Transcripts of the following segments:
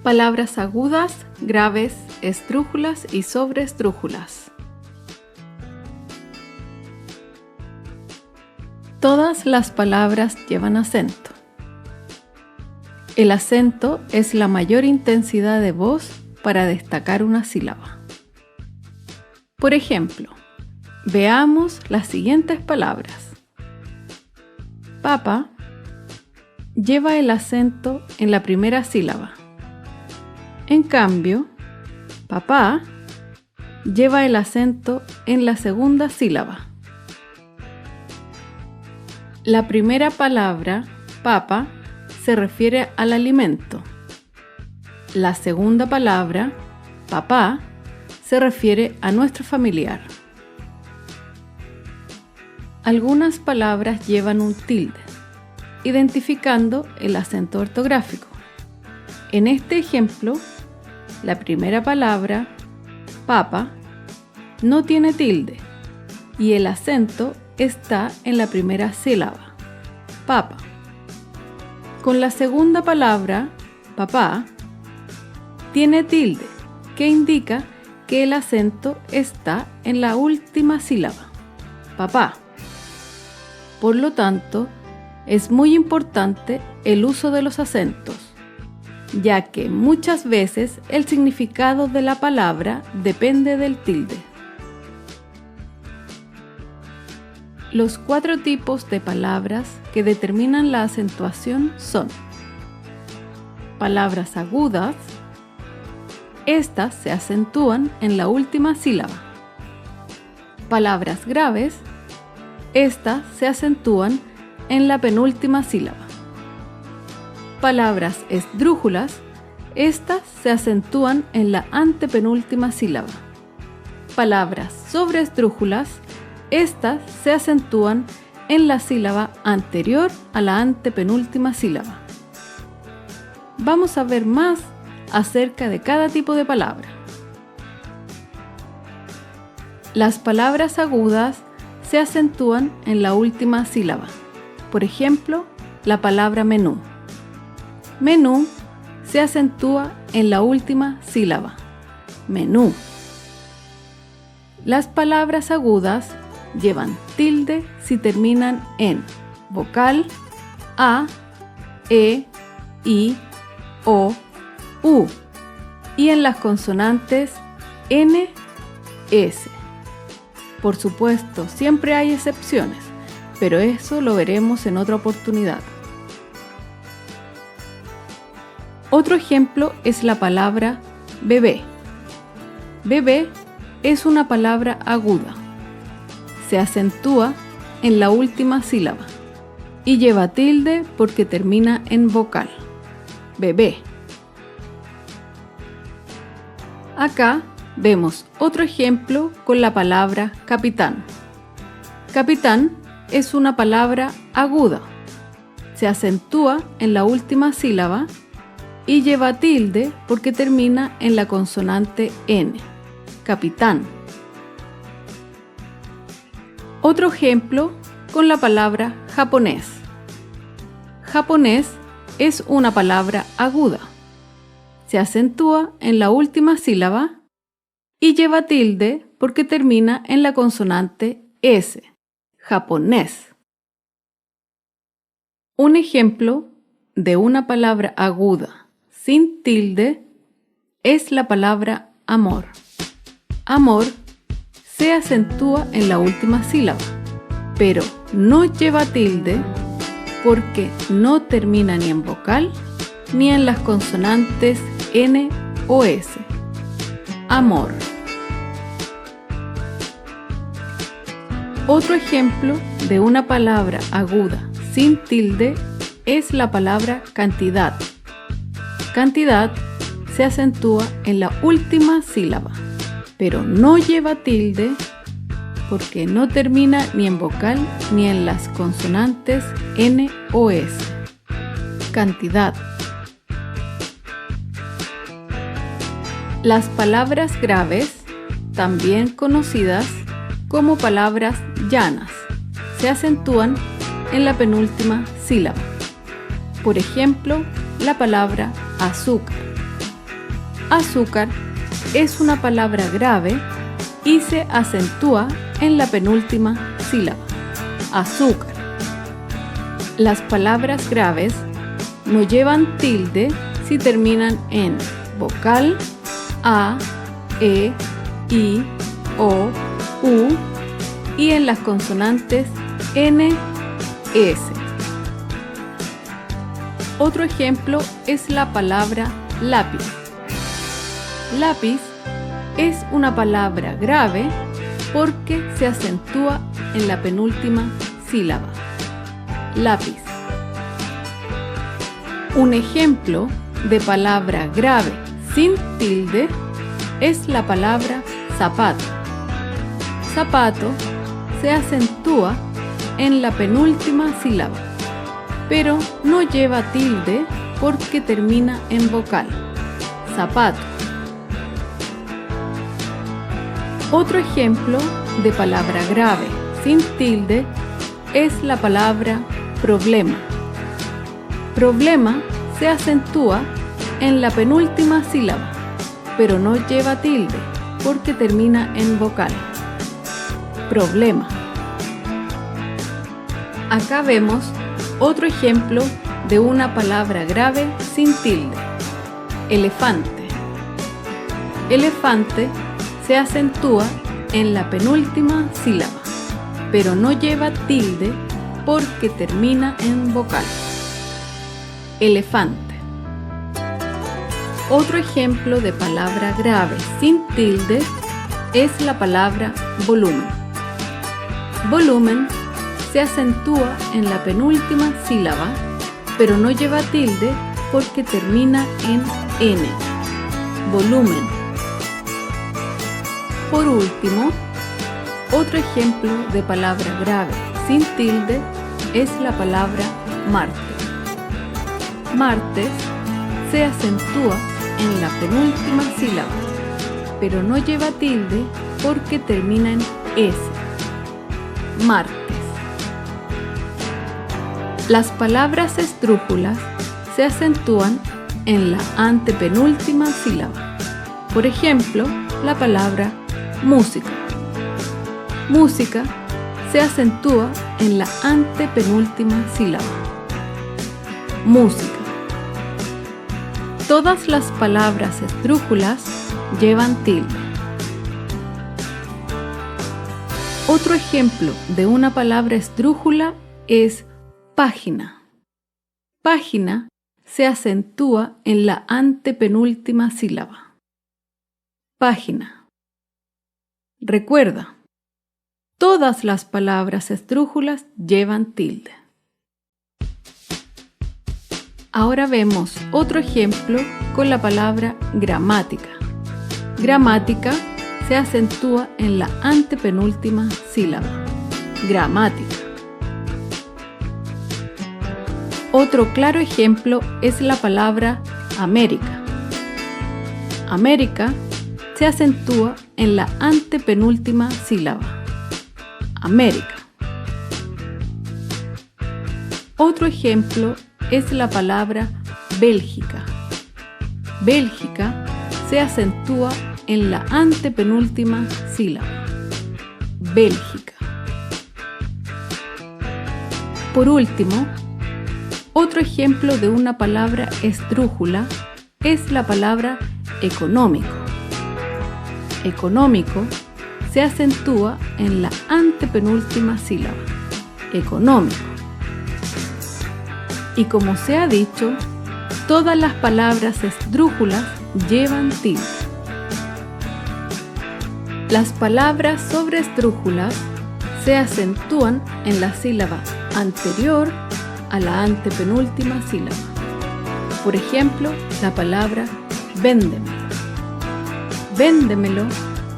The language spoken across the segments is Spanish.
Palabras agudas, graves, esdrújulas y sobreesdrújulas. Todas las palabras llevan acento. El acento es la mayor intensidad de voz para destacar una sílaba. Por ejemplo, veamos las siguientes palabras. Papa lleva el acento en la primera sílaba. En cambio, papá lleva el acento en la segunda sílaba. La primera palabra, papa, se refiere al alimento. La segunda palabra, papá, se refiere a nuestro familiar. Algunas palabras llevan un tilde, identificando el acento ortográfico. En este ejemplo, la primera palabra, papa, no tiene tilde y el acento está en la primera sílaba, papa. Con la segunda palabra, papá, tiene tilde, que indica que el acento está en la última sílaba, papá. Por lo tanto, es muy importante el uso de los acentos, ya que muchas veces el significado de la palabra depende del tilde. Los 4 tipos de palabras que determinan la acentuación son: palabras agudas, estas se acentúan en la última sílaba. Palabras graves, estas se acentúan en la penúltima sílaba. Palabras esdrújulas, estas se acentúan en la antepenúltima sílaba. Palabras sobreesdrújulas, estas se acentúan en la sílaba anterior a la antepenúltima sílaba. Vamos a ver más acerca de cada tipo de palabra. Las palabras agudas se acentúan en la última sílaba. Por ejemplo, la palabra menú. Menú se acentúa en la última sílaba, menú. Las palabras agudas llevan tilde si terminan en vocal A, E, I, O, U y en las consonantes N, S. Por supuesto, siempre hay excepciones, pero eso lo veremos en otra oportunidad. Otro ejemplo es la palabra bebé. Bebé es una palabra aguda. Se acentúa en la última sílaba y lleva tilde porque termina en vocal. Bebé. Acá vemos otro ejemplo con la palabra capitán. Capitán es una palabra aguda. Se acentúa en la última sílaba y lleva tilde porque termina en la consonante N, capitán. Otro ejemplo con la palabra japonés. Japonés es una palabra aguda. Se acentúa en la última sílaba y lleva tilde porque termina en la consonante S, japonés. Un ejemplo de una palabra aguda sin tilde es la palabra amor. Amor se acentúa en la última sílaba, pero no lleva tilde porque no termina ni en vocal ni en las consonantes N o S. Amor. Otro ejemplo de una palabra aguda sin tilde es la palabra cantidad. Cantidad se acentúa en la última sílaba, pero no lleva tilde porque no termina ni en vocal ni en las consonantes N o S. Cantidad. Las palabras graves, también conocidas como palabras llanas, se acentúan en la penúltima sílaba. Por ejemplo, la palabra azúcar. Azúcar es una palabra grave y se acentúa en la penúltima sílaba. Azúcar. Las palabras graves no llevan tilde si terminan en vocal A, E, I, O, U y en las consonantes N, S. Otro ejemplo es la palabra lápiz. Lápiz es una palabra grave porque se acentúa en la penúltima sílaba. Lápiz. Un ejemplo de palabra grave sin tilde es la palabra zapato. Zapato se acentúa en la penúltima sílaba, pero no lleva tilde porque termina en vocal. Zapato. Otro ejemplo de palabra grave sin tilde es la palabra problema. Problema se acentúa en la penúltima sílaba, pero no lleva tilde porque termina en vocal. Problema. Acá vemos otro ejemplo de una palabra grave sin tilde. Elefante. Elefante se acentúa en la penúltima sílaba, pero no lleva tilde porque termina en vocal. Elefante. Otro ejemplo de palabra grave sin tilde es la palabra volumen. Volumen se acentúa en la penúltima sílaba, pero no lleva tilde porque termina en N. Volumen. Por último, otro ejemplo de palabra grave sin tilde es la palabra martes. Martes se acentúa en la penúltima sílaba, pero no lleva tilde porque termina en S. Martes. Las palabras esdrújulas se acentúan en la antepenúltima sílaba. Por ejemplo, la palabra música. Música se acentúa en la antepenúltima sílaba. Música. Todas las palabras esdrújulas llevan tilde. Otro ejemplo de una palabra esdrújula es página. Página se acentúa en la antepenúltima sílaba. Página. Recuerda, todas las palabras esdrújulas llevan tilde. Ahora vemos otro ejemplo con la palabra gramática. Gramática se acentúa en la antepenúltima sílaba. Gramática. Otro claro ejemplo es la palabra América. América se acentúa en la antepenúltima sílaba. América. Otro ejemplo es la palabra Bélgica. Bélgica se acentúa en la antepenúltima sílaba. Bélgica. Por último, otro ejemplo de una palabra esdrújula es la palabra económico. Económico se acentúa en la antepenúltima sílaba. Económico. Y como se ha dicho, todas las palabras esdrújulas llevan tilde. Las palabras sobre esdrújulas se acentúan en la sílaba anterior a la antepenúltima sílaba. Por ejemplo, la palabra véndemelo. Véndemelo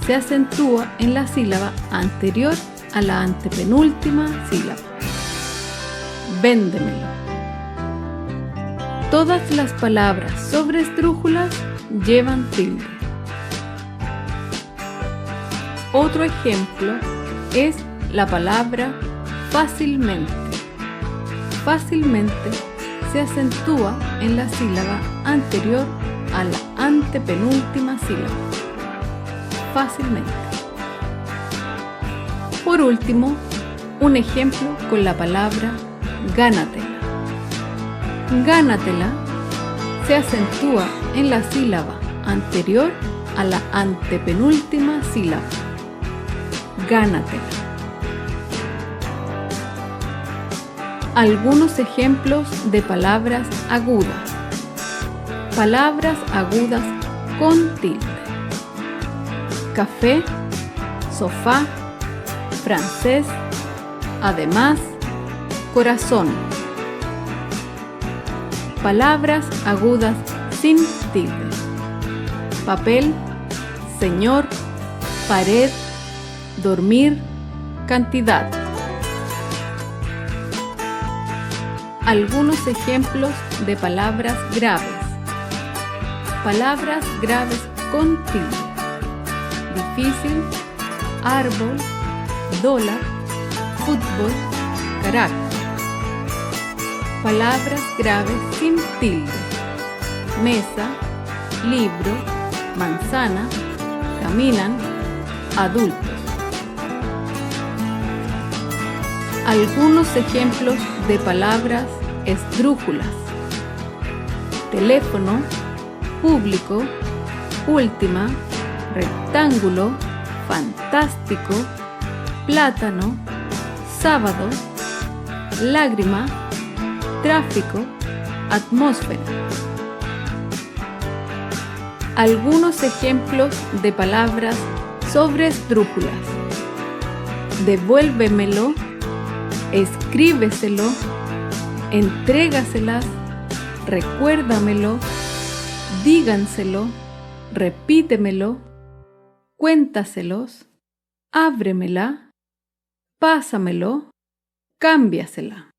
se acentúa en la sílaba anterior a la antepenúltima sílaba. Véndemelo. Todas las palabras sobre esdrújulas llevan tilde. Otro ejemplo es la palabra fácilmente. Fácilmente se acentúa en la sílaba anterior a la antepenúltima sílaba, fácilmente. Por último, un ejemplo con la palabra gánatela. Gánatela se acentúa en la sílaba anterior a la antepenúltima sílaba. Gánatela. Algunos ejemplos de palabras agudas. Palabras agudas con tilde. Café, sofá, francés, además, corazón. Palabras agudas sin tilde. Papel, señor, pared, dormir, cantidad. Algunos ejemplos de palabras graves. Palabras graves con tilde. Difícil, árbol, dólar, fútbol, carácter. Palabras graves sin tilde. Mesa, libro, manzana, caminan, adultos. Algunos ejemplos de palabras esdrújulas. Teléfono, público, última, rectángulo, fantástico, plátano, sábado, lágrima, tráfico, atmósfera. Algunos ejemplos de palabras sobresdrújulas. Devuélvemelo, escríbeselo, entrégaselas, recuérdamelo, díganselo, repítemelo, cuéntaselos, ábremela, pásamelo, cámbiasela.